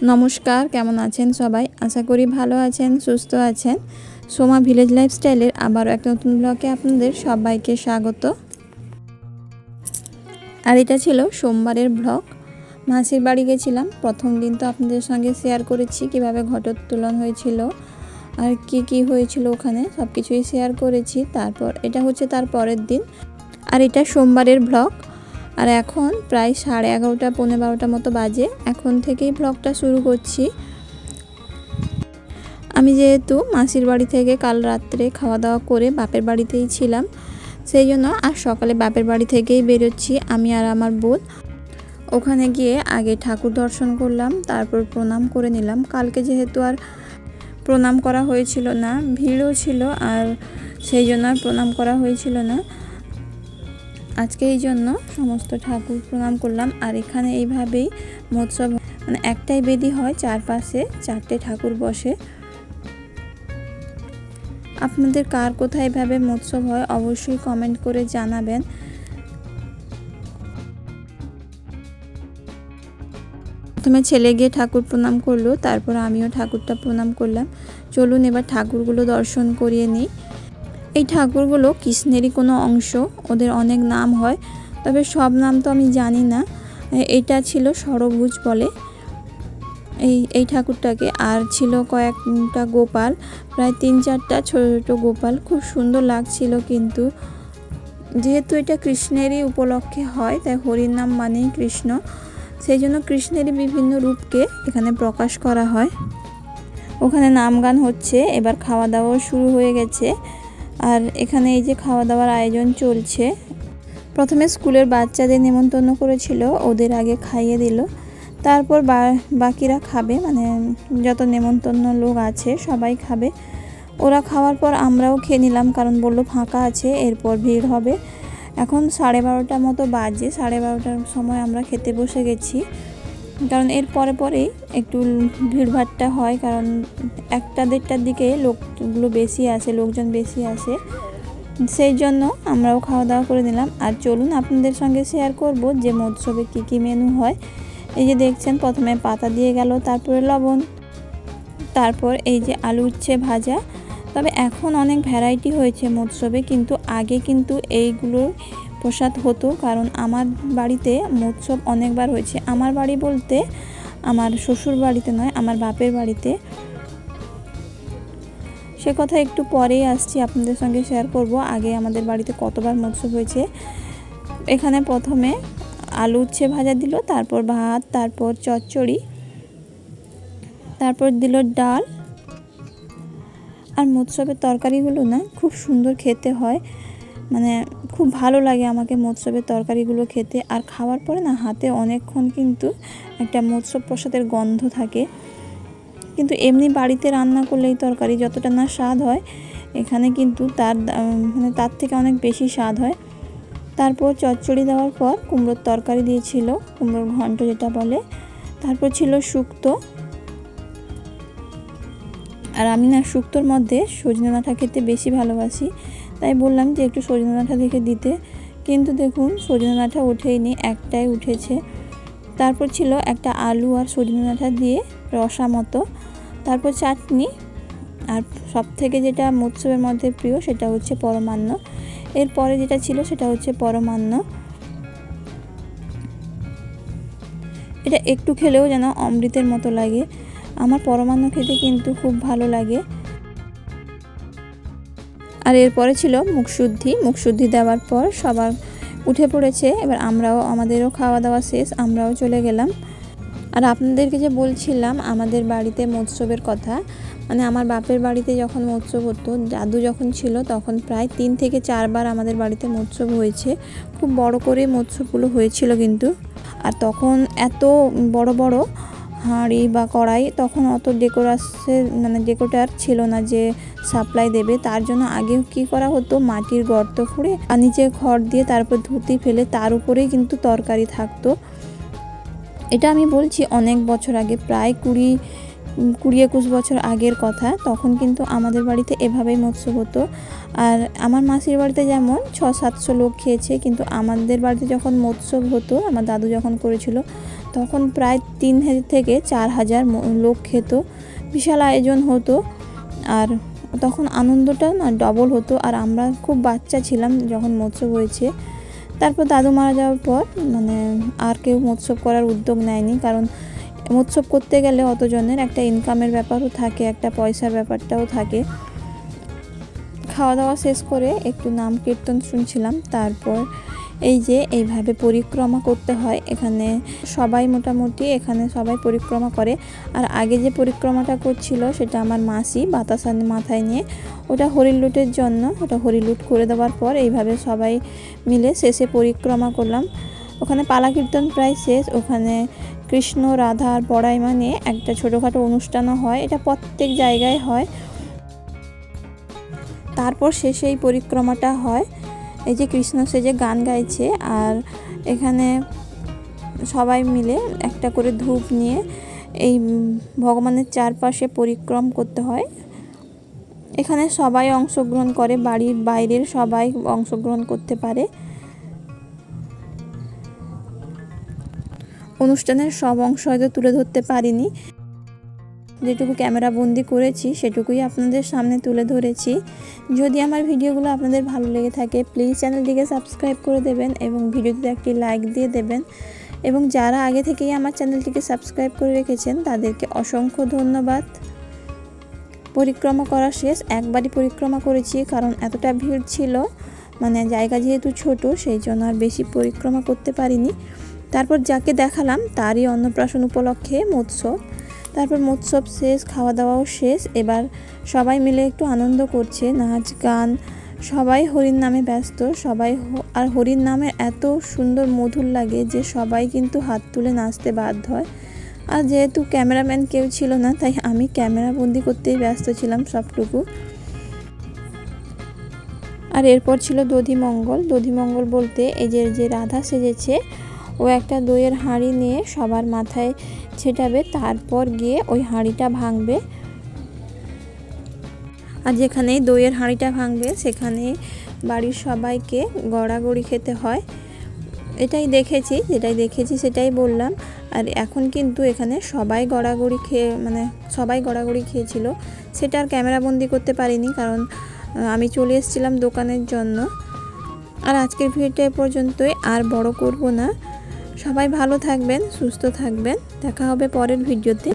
নমস্কার, কেমন আছেন সবাই? আশা করি ভালো আছেন, সুস্থ আছেন। সোমা ভিলেজ লাইফস্টাইলের আবারও একটা নতুন ব্লগে আপনাদের সবাইকে স্বাগত। আর এটা ছিল সোমবারের ব্লগ। মাসির বাড়ি গেছিলাম। প্রথম দিন তো আপনাদের সঙ্গে শেয়ার করেছি কিভাবে ঘটোত্তোলন হয়েছিল আর কি হয়েছিল ওখানে, সব কিছুই শেয়ার করেছি। তারপর এটা হচ্ছে তার পরের দিন, আর এটা সোমবারের ব্লগ। আর এখন প্রায় 11:30 পৌনে 12টা মতো বাজে। এখন থেকেই ব্লগটা শুরু করছি। আমি যেহেতু মাসির বাড়ি থেকে কাল রাত্রে খাওয়া দাওয়া করে বাপের বাড়িতেই ছিলাম, সেই জন্য আর সকালে বাপের বাড়ি থেকেই বেরোচ্ছি আমি আর আমার বোন। ওখানে গিয়ে আগে ঠাকুর দর্শন করলাম, তারপর প্রণাম করে নিলাম। কালকে যেহেতু আর প্রণাম করা হয়েছিল না, ভিড়ও ছিল, আর সেই জন্য আর প্রণাম করা হয়েছিল না। আজকে এই জন্য সমস্ত ঠাকুর প্রণাম করলাম। আর এখানে এইভাবেই মহোৎসব, মানে একটাই বেদি হয়, চারপাশে 4টে ঠাকুর বসে। আপনাদের কার কোথায় এভাবে মহোৎসব হয় অবশ্যই কমেন্ট করে জানাবেন। প্রথমে ছেলে গিয়ে ঠাকুর প্রণাম করলো, তারপর আমিও ঠাকুরটা প্রণাম করলাম। চলুন এবার ঠাকুরগুলো দর্শন করিয়ে নিই। এই ঠাকুরগুলো কৃষ্ণেরই কোনো অংশ, ওদের অনেক নাম হয়, তবে সব নাম তো আমি জানি না। এটা ছিল ষড়ভুজ বলে এই ঠাকুরটাকে। আর ছিল কয়েকটা গোপাল, প্রায় 3-4টা ছোট গোপাল, খুব সুন্দর লাগছিল। কিন্তু যেহেতু এটা কৃষ্ণেরই উপলক্ষে হয়, তাই হরির নাম মানেই কৃষ্ণ, সেই জন্য কৃষ্ণেরই বিভিন্ন রূপকে এখানে প্রকাশ করা হয়। ওখানে নাম গান হচ্ছে, এবার খাওয়া দাওয়াও শুরু হয়ে গেছে। আর এখানে এই যে খাওয়া দাওয়ার আয়োজন চলছে। প্রথমে স্কুলের বাচ্চাদের নেমন্তন্ন করেছিল, ওদের আগে খাইয়ে দিল, তারপর বাকিরা খাবে, মানে যত নেমন্তন্ন লোক আছে সবাই খাবে। ওরা খাওয়ার পর আমরাও খেয়ে নিলাম, কারণ বললো ফাঁকা আছে, এরপর ভিড় হবে। এখন 12:30 মতো বাজে। 12:30টার সময় আমরা খেতে বসে গেছি, কারণ এর পরেই একটু ভিড়ভাট্টা হয়, কারণ 1টা-1:30টার দিকে লোকজন বেশি আসে, সেই জন্য আমরাও খাওয়া দাওয়া করে নিলাম। আর চলুন আপনাদের সঙ্গে শেয়ার করব যে মহোৎসবে কী মেনু হয়। এই যে দেখছেন, প্রথমে পাতা দিয়ে গেল, তারপরে লবণ, তারপর এই যে আলু উচ্ছে ভাজা। তবে এখন অনেক ভ্যারাইটি হয়েছে মহোৎসবে, কিন্তু আগে কিন্তু এইগুলোর প্রসাদ হতো, কারণ আমার বাড়িতে মহোৎসব অনেকবার হয়েছে। আমার বাড়ি বলতে আমার শ্বশুর বাড়িতে নয়, আমার বাপের বাড়িতে। সে কথা একটু পরেই আসছি, আপনাদের সঙ্গে শেয়ার করব আগে আমাদের বাড়িতে কতবার মহোৎসব হয়েছে। এখানে প্রথমে আলু উচ্ছে ভাজা দিল, তারপর ভাত, তারপর চচ্চড়ি, তারপর দিল ডাল। আর মহোৎসবের তরকারিগুলো না খুব সুন্দর খেতে হয়, মানে খুব ভালো লাগে আমাকে মহোৎসবের তরকারিগুলো খেতে। আর খাওয়ার পরে না হাতে অনেকক্ষণ কিন্তু একটা মহোৎসব প্রসাদের গন্ধ থাকে। কিন্তু এমনি বাড়িতে রান্না করলে এই তরকারি যতটা না স্বাদ হয়, এখানে কিন্তু তার থেকে অনেক বেশি স্বাদ হয়। তারপর চচ্চড়ি দেওয়ার পর কুমড়োর তরকারি দিয়েছিল, কুমড়োর ঘন্ট যেটা বলে। তারপর ছিল শুক্তো। আর আমি না শুক্তোর মধ্যে সজনে ডাঁটা খেতে বেশি ভালোবাসি, তাই বললাম যে একটু সজনে ডাঁটা দেখে দিতে। কিন্তু দেখুন সজনে ডাঁটা ওঠেইনি, একটাই উঠেছে। তারপর ছিল একটা আলু আর সজনে ডাঁটা দিয়ে রসা মতো, তারপর চাটনি। আর সব থেকে যেটা মহোৎসবের মধ্যে প্রিয় সেটা হচ্ছে পরমান্ন। এরপরে যেটা ছিল সেটা হচ্ছে পরমান্ন। এটা একটু খেলেও যেন অমৃতের মতো লাগে। আমার পরমান্ন খেতে কিন্তু খুব ভালো লাগে। আর এরপরে ছিল মুখশুদ্ধি দেওয়ার পর সবার উঠে পড়েছে। এবার আমাদেরও খাওয়া দাওয়া শেষ, আমরাও চলে গেলাম। আর আপনাদেরকে যে বলছিলাম আমাদের বাড়িতে মহোৎসবের কথা, মানে আমার বাপের বাড়িতে যখন মহোৎসব হতো, দাদু যখন ছিল, তখন প্রায় 3 থেকে 4 বার আমাদের বাড়িতে মহোৎসব হয়েছে। খুব বড় করে মহোৎসবগুলো হয়েছিল কিন্তু। আর তখন এত বড় বড় হাঁড়ি বা কড়াই, তখন অত ডেকোরেটর ছিল না যে সাপ্লাই দেবে। তার জন্য আগে কি করা হতো, মাটির গর্ত খুঁড়ে আর নিচে খড় দিয়ে তারপর ধুতি ফেলে তার উপরেই কিন্তু তরকারি থাকতো। এটা আমি বলছি অনেক বছর আগে, প্রায় 20-21 বছর আগের কথা। তখন কিন্তু আমাদের বাড়িতে এভাবেই মৎস্য হতো। আর আমার মাসির বাড়িতে যেমন 600-700 লোক খেয়েছে, কিন্তু আমাদের বাড়িতে যখন মৎস্য হতো, আমার দাদু যখন করেছিল, তখন প্রায় 3000 থেকে 4000 লোক খেত। বিশাল আয়োজন হতো, আর তখন আনন্দটা না ডবল হতো। আর আমরা খুব বাচ্চা ছিলাম যখন মৎস্য হয়েছে। তারপর দাদু মারা যাওয়ার পর আর কেউ মৎস্য করার উদ্যোগ নেয়নি, কারণ মৎস্য করতে গেলে অতজনের একটা ইনকামের ব্যাপারও থাকে, একটা পয়সার ব্যাপারটাও থাকে। খাওয়া দাওয়া শেষ করে একটু নাম কীর্তন শুনছিলাম। তারপর এই যে এইভাবে পরিক্রমা করতে হয়, এখানে সবাই মোটামুটি এখানে সবাই পরিক্রমা করে। আর আগে যে পরিক্রমাটা করছিল সেটা আমার মাসি বাতাসা মাথায় নিয়ে, ওটা হরিলুটের জন্য, ওটা হরিলুট করে দেওয়ার পর এইভাবে সবাই মিলে শেষে পরিক্রমা করলাম। ওখানে পালা কীর্তন প্রায় শেষ। ওখানে কৃষ্ণ রাধা আর বড়াইমা নিয়ে একটা ছোটোখাটো অনুষ্ঠানও হয়, এটা প্রত্যেক জায়গায় হয়। তারপর শেষে এই পরিক্রমাটা হয়। এই যে কৃষ্ণ সেজে গান গাইছে, আর এখানে সবাই মিলে একটা করে ধূপ নিয়ে এই ভগবানের চারপাশে পরিক্রম করতে হয়। এখানে সবাই অংশগ্রহণ করে, বাড়ির বাইরের সবাই অংশগ্রহণ করতে পারে। অনুষ্ঠানের সব অংশ হয়তো তুলে ধরতে পারিনি, যেটুকু ক্যামেরা বন্দি করেছি সেটুকুই আপনাদের সামনে তুলে ধরেছি। যদি আমার ভিডিওগুলো আপনাদের ভালো লেগে থাকে, প্লিজ চ্যানেলটিকে সাবস্ক্রাইব করে দেবেন এবং ভিডিওতে একটি লাইক দিয়ে দেবেন। এবং যারা আগে থেকেই আমার চ্যানেলটিকে সাবস্ক্রাইব করে রেখেছেন তাদেরকে অসংখ্য ধন্যবাদ। পরিক্রমা করা শেষ, একবারই পরিক্রমা করেছি, কারণ এতটা ভিড় ছিল, জায়গা যেহেতু ছোট, সেই জন্য আর বেশি পরিক্রমা করতে পারিনি। তারপর যাকে দেখালাম তারই অন্নপ্রাশন উপলক্ষে মৎস্য। তারপর মৎসব শেষ, খাওয়া দাওয়াও শেষ। এবার সবাই মিলে একটু আনন্দ করছে, নাচ গান, সবাই হরির নামে ব্যস্ত। সবাই আর হরির নামে এত সুন্দর মধুর লাগে যে সবাই কিন্তু হাত তুলে নাচতে বাধ্য হয়। আর যেহেতু ক্যামেরাম্যান কেউ ছিল না, তাই আমি ক্যামেরা বন্দি করতেই ব্যস্ত ছিলাম সবটুকু। আর এরপর ছিল দধিমঙ্গল। দধিমঙ্গল বলতে এই যে রাধা সেজেছে, ও একটা দইয়ের হাঁড়ি নিয়ে সবার মাথায় ছেটাবে, তারপর গিয়ে ওই হাঁড়িটা ভাঙবে। আর যেখানে দইয়ের হাঁড়িটা ভাঙবে সেখানে বাড়ির সবাইকে গড়াগড়ি খেতে হয়। যেটাই দেখেছি সেটাই বললাম। আর এখন কিন্তু এখানে সবাই গড়াগড়ি খেয়েছিল, সেটা আর ক্যামেরাবন্দি করতে পারিনি, কারণ আমি চলে এসেছিলাম দোকানের জন্য। আর আজকের ভিডিওটা এ পর্যন্তই, আর বড় করব না। সবাই ভালো থাকবেন, সুস্থ থাকবেন, দেখা হবে পরের ভিডিওতে।